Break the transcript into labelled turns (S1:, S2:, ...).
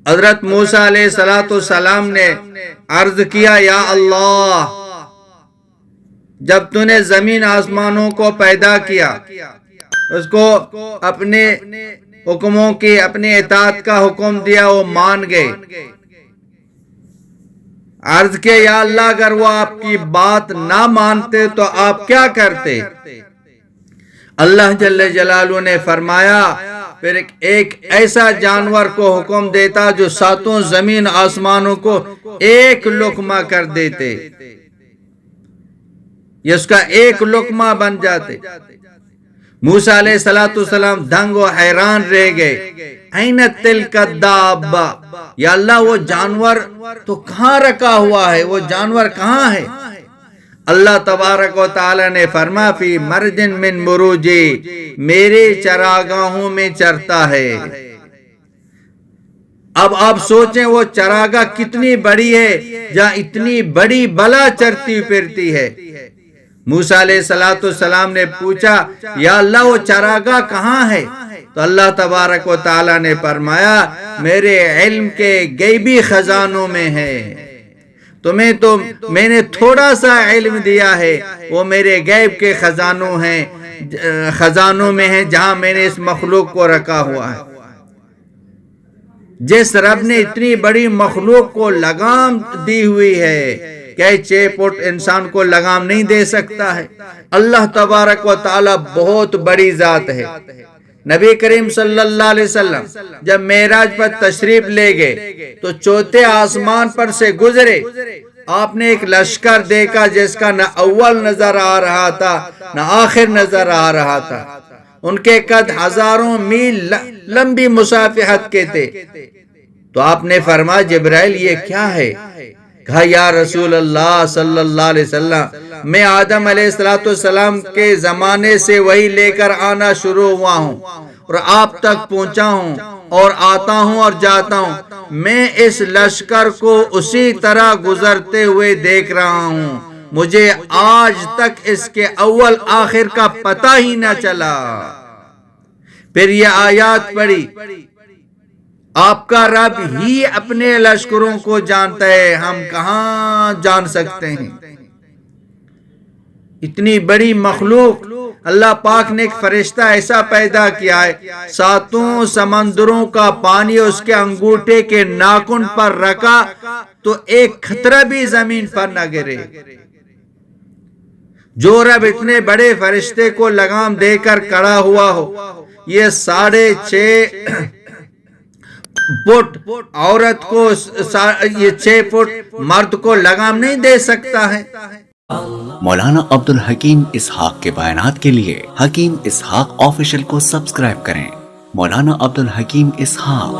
S1: حضرت موسیٰ علیہ السلام نے عرض کیا یا اللہ، جب تو نے زمین آسمانوں کو پیدا کیا، اس کو اپنے حکموں کی اپنی اطاعت کا حکم دیا، وہ مان گئے۔ عرض کے یا اللہ، اگر وہ آپ کی بات نہ مانتے تو آپ کیا کرتے؟ اللہ جل جلالہ نے فرمایا پھر ایک ایسا جانور کو حکم دیتا جو ساتوں زمین آسمانوں کو ایک لقمہ کر دیتے، اس کا ایک لقمہ بن جاتے۔ موسیٰ علیہ السلام دنگ و حیران رہ گئے، این تلک الدابہ، یا اللہ وہ جانور تو کہاں رکھا ہوا ہے، وہ جانور کہاں ہے؟ اللہ تبارک و تعالی نے فرمایا فی مرج من مروجی، میرے چراگاہوں میں چرتا ہے۔ اب آپ سوچیں وہ چراگاہ کتنی بڑی ہے جہاں اتنی بڑی بلا چرتی پھرتی ہے۔ موسیٰ علیہ السلام نے پوچھا یا اللہ وہ چراگاہ کہاں ہے؟ تو اللہ تبارک و تعالی نے فرمایا میرے علم کے غیبی خزانوں میں ہے، تمہیں تو میں نے تھوڑا سا علم دیا ہے، وہ میرے غیب کے خزانوں میں ہے جہاں میں نے اس مخلوق کو رکھا ہوا ہے۔ جس رب نے اتنی بڑی مخلوق کو لگام دی ہوئی ہے، کہ 6 فٹ انسان کو لگام نہیں دے سکتا ہے۔ اللہ تبارک و تعالی بہت بڑی ذات ہے۔ نبی کریم صلی اللہ علیہ وسلم جب معراج پر تشریف لے گئے تو چوتھے آسمان پر سے گزرے، آپ نے ایک لشکر دیکھا جس کا نہ اول نظر آ رہا تھا نہ آخر نظر آ رہا تھا۔ ان کے قد ہزاروں میل لمبی مسافت کے تھے۔ تو آپ نے فرمایا جبرائیل یہ کیا ہے؟ کہا یا رسول اللہ صلی اللہ علیہ وسلم، میں آدم علیہ السلام کے زمانے سے وہی لے کر آنا شروع ہوا ہوں اور آپ تک پہنچا ہوں اور آتا ہوں اور جاتا ہوں، میں اس لشکر کو اسی طرح گزرتے ہوئے دیکھ رہا ہوں، مجھے آج تک اس کے اول آخر کا پتہ ہی نہ چلا۔ پھر یہ آیات پڑھی، آپ کا رب ہی اپنے لشکروں کو جانتا ہے، ہم کہاں جان سکتے ہیں؟ اتنی بڑی مخلوق اللہ پاک نے ایک فرشتہ ایسا پیدا کیا ہے، 7 سمندروں کا پانی اس کے انگوٹھے کے ناخن پر رکھا تو ایک قطرہ بھی زمین پر نہ گرے۔ جو رب اتنے بڑے فرشتے کو لگام دے کر کھڑا ہوا ہو، یہ 6.5 فٹ عورت کو، یہ 6 فٹ مرد کو لگام نہیں دے سکتا ہے۔
S2: مولانا عبدالحکیم اسحاق کے بیانات کے لیے حکیم اسحاق آفیشل کو سبسکرائب کریں۔ مولانا عبدالحکیم اسحاق۔